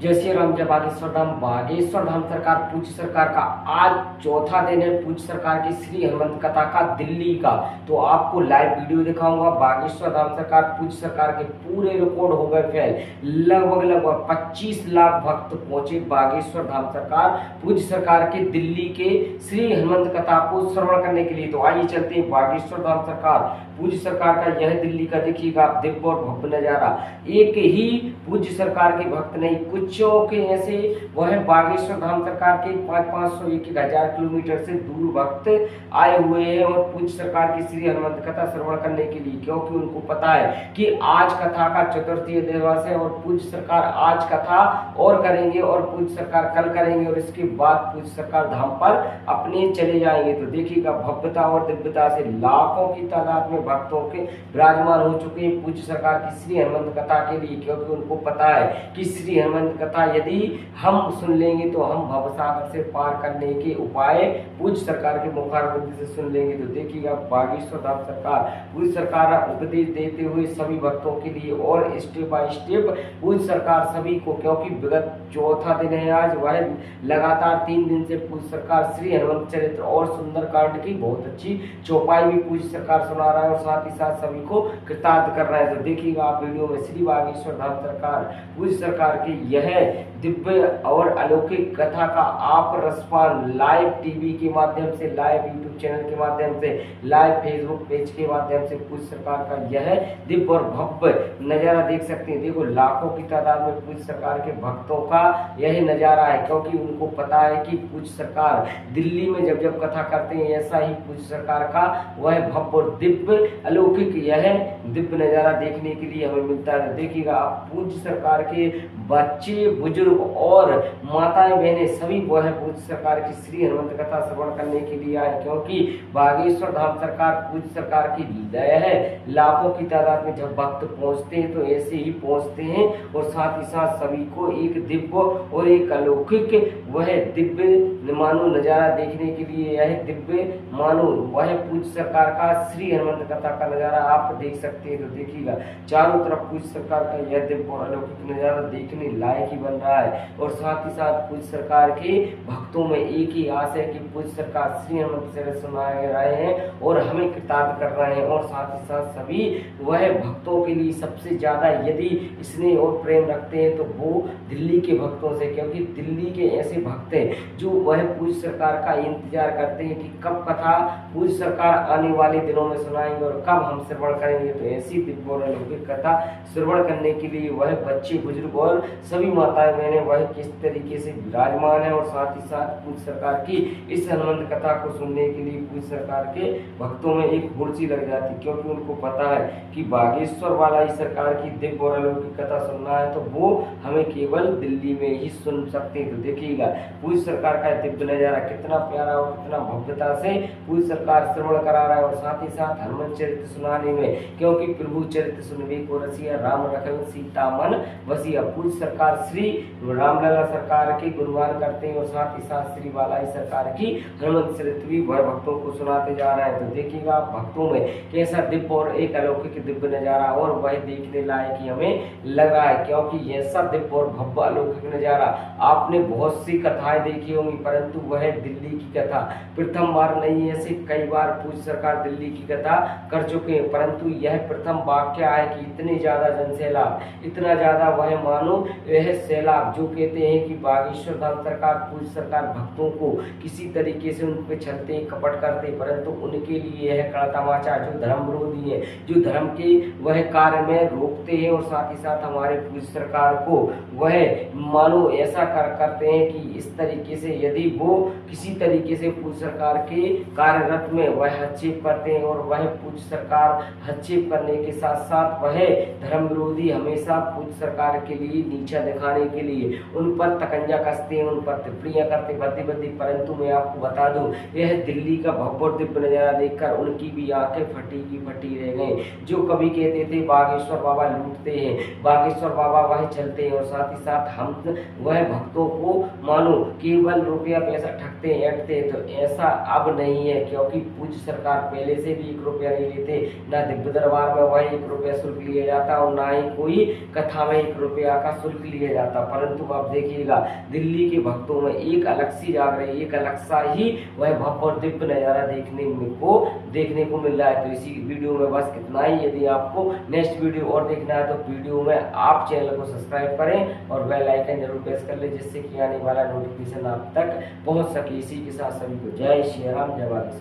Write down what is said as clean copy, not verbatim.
जय श्री राम, जय बागेश्वर धाम। बागेश्वर धाम सरकार पूज्य सरकार का आज चौथा दिन है पूज्य सरकार की श्री हनुमंत कथा का दिल्ली का। तो आपको लाइव वीडियो दिखाऊंगा। बागेश्वर धाम सरकार पूज्य सरकार के पूरे रिकॉर्ड हो गए फेल। लगभग 25 लाख भक्त पहुंचे बागेश्वर धाम सरकार पूज्य सरकार के दिल्ली के श्री हनुमंत कथा को श्रवण करने के लिए। तो आइए चलते हैं बागेश्वर धाम सरकार पूज्य सरकार का यह दिल्ली का देखिएगा आप दिव्य और भव्य नजारा। एक ही पूज्य सरकार के भक्त नहीं, कुछों के ऐसे वह बागेश्वर धाम सरकार के 500 1,000 किलोमीटर से दूर भक्त आए हुए हैं और पूज्य सरकार की श्री हनुमंत कथा श्रवण करने के लिए, क्योंकि उनको पता है कि आज कथा का चतुर्थी दिवस है और पूज्य सरकार आज कथा और करेंगे और पूज्य सरकार कल करेंगे और इसके बाद पूज्य सरकार धाम पर अपने चले जाएंगे। तो देखिएगा भव्यता और दिव्यता से लाखों की तादाद में भक्तों के विराजमान हो चुके हैं पूज्य सरकार की श्री हनुमंत कथा के लिए, क्योंकि उनको पता है कि श्री हनुमंत कथा यदि हम सुन लेंगे तो हम भवसागर से पार करने के उपाय पूज्य सरकार के मुखारबिंद से सुन लेंगे। तो देखिएगा बागेश्वर धाम सरकार पूज्य सरकार उपदेश देते हुए सभी भक्तों के लिए और स्टेप बाय स्टेप पूज्य सरकार सभी को, क्योंकि विगत चौथा दिन है आज, वह लगातार 3 दिन से पूज्य सरकार श्री हनुमंत चरित्र और सुंदर कांड की बहुत अच्छी चौपाई भी पूज्य सरकार सुना रहा है और साथ ही साथ सभी को कृतार्थ कर रहा है। तो देखिएगा आप वीडियो में श्री बागेश्वर धाम सरकार पूज्य सरकार की यह दिव्य और अलौकिक कथा का आप रसपान लाइव टीवी के माध्यम से, लाइव यूट्यूब चैनल के माध्यम से, लाइव फेसबुक पेज के माध्यम से पूज्य सरकार का यह दिव्य और भव्य नजारा देख सकते हैं। देखो लाखों की तादाद में पूज्य सरकार के भक्तों का यह नजारा है, क्योंकि उनको पता है कि पूज्य सरकार दिल्ली में जब जब कथा करते हैं ऐसा ही पूज्य सरकार का वह भव्य और दिव्य अलौकिक यह दिव्य नजारा देखने के लिए हमें मिलता है। देखिएगा आप पूज्य सरकार के बच्चे बुजुर्ग और माताएं बहनें सभी वह पूज्य सरकार की श्री हनुमंत कथा श्रवण करने के लिए आए, क्योंकि बागेश्वर धाम सरकार पूज्य सरकार की दया है। लाखों की तादाद में जब भक्त पहुंचते हैं तो ऐसे ही पहुंचते हैं और साथ ही साथ सभी को एक दिव्य और एक अलौकिक वह दिव्य मानो नजारा देखने के लिए, यह दिव्य मानो वह पूज्य सरकार का श्री हनुमंत कथा का नजारा आप देख सकते हैं। तो देखिएगा चारों तरफ पूज्य सरकार का यह दिव्य और अलौकिक नजारा देखने लायक ही बन रहा है और साथ ही साथ पूज्य सरकार के भक्तों में एक ही आस है कि पूज्य सरकार श्री हनुमंत चरित्र सुनाए रहे हैं और हमें कृतार्थ कर रहे हैं और साथ ही साथ सभी वह भक्तों के लिए सबसे ज्यादा यदि स्नेह और प्रेम रखते हैं तो वो दिल्ली के भक्तों से, क्योंकि दिल्ली के ऐसे भक्त हैं जो वह पूज्य सरकार का इंतजार करते हैं कि कब कथा पूज्य सरकार आने वाले दिनों में सुनाएंगे और कब हम श्रवण करेंगे। तो ऐसी दिव्य और अलौकिक कथा श्रवण करने के लिए वह बच्चे बुजुर्ग और सभी माताएं बहनें वह किस तरीके से विराजमान है और साथ ही साथ पूज्य सरकार की इस हनुमंत कथा को सुनने के लिए पूज्य सरकार के भक्तों में एक हुर्ची लग जाती, क्योंकि उनको पता है कि बागेश्वर वाला ही सरकार की दिव्य और अलौकिक कथा सुनना है तो वो हमें केवल दिल्ली में ही सुन सकते हैं। तो देखिएगा पूज्य सरकार का दिव्य नजारा कितना प्यारा और कितना भव्यता से पूज्य सरकार श्रवण करा रहा है और साथ ही साथ हनुमान चरित्र सुनाने में, क्योंकि प्रभु चरित्र सुनवे को रसिया राम रखन सीता मन वसिया। पूज्य सरकार श्री रामलला सरकार के गुणगान करते हैं और साथ ही साथ श्री बालाजी सरकार की हनुमत चरित्र भी वह भक्तों को सुनाते जा रहे हैं। तो देखिएगा आप भक्तों में कैसा दिव्य और एक अलौकिक दिव्य नजारा और वह देखने लायक ही हमें लग रहा है, क्योंकि ऐसा दिव्य और भव्य अलौकिक नजारा आपने बहुत सी कथाएं देखी होंगी, परंतु वह दिल्ली की कथा प्रथम बार नहीं है। ऐसे कई बार पूज्य सरकार दिल्ली की कथा कर चुके हैं, परंतु यह प्रथम वाक्य है कि इतने ज्यादा जनसैलाब, इतना ज्यादा वह मानो वह सैलाब, जो कहते हैं कि बागेश्वर धाम सरकार पूज्य सरकार भक्तों को किसी तरीके से उन पे छलते कपट करते, परंतु उनके लिए यह कड़ा तमाचा जो धर्म विरोधी है, जो धर्म के वह कार्य में रोकते हैं और साथ ही साथ हमारे पूज्य सरकार को वह मानो ऐसा करते हैं कि इस तरीके से यदि वो किसी तरीके से पूज्य सरकार के कार्यरत में वह हस्तक्षेप करते हैं और वह पूज्य सरकार हस्तक्षेप करने के साथ साथ वह धर्म विरोधी हमेशा पूज्य सरकार के लिए नीचा दिखाने के लिए उन पर तकंजा कसते हैं, उन पर टिप्पणियां करते बद्दी, परंतु मैं आपको बता दूं यह दिल्ली का भव्य दिव्य नजारा देखकर उनकी भी आंखें फटी की फटी रह गई। जो कभी कहते थे बागेश्वर बाबा लूटते हैं, बागेश्वर बाबा वह चलते हैं और साथ ही साथ हम वह भक्तों को मानो केवल रुपया पैसा ठगते ऐंठते, तो ऐसा अब नहीं है, क्योंकि पूज्य सरकार पहले से भी 1 रुपया नहीं लेते, ना दिव्य दरबार में वह 1 रुपया शुल्क लिया जाता और ना ही कोई कथा में 1 रुपया का शुल्क लिया जाता। परंतु आप देखिएगा दिल्ली के भक्तों में एक अलग सी जाग रही, एक अलग सा ही वह भव्य और दिव्य नजारा देखने को मिल रहा है। तो इसी वीडियो में बस कितना ही। यदि आपको नेक्स्ट वीडियो और देखना है तो वीडियो में आप चैनल को सब्सक्राइब करें और बेल आइकन जरूर प्रेस कर ले, जिससे कि आने वाला नोटिफिकेशन आप तक पहुंच सके। इसी के साथ सभी को जय श्री राम, जय बागेश्वर।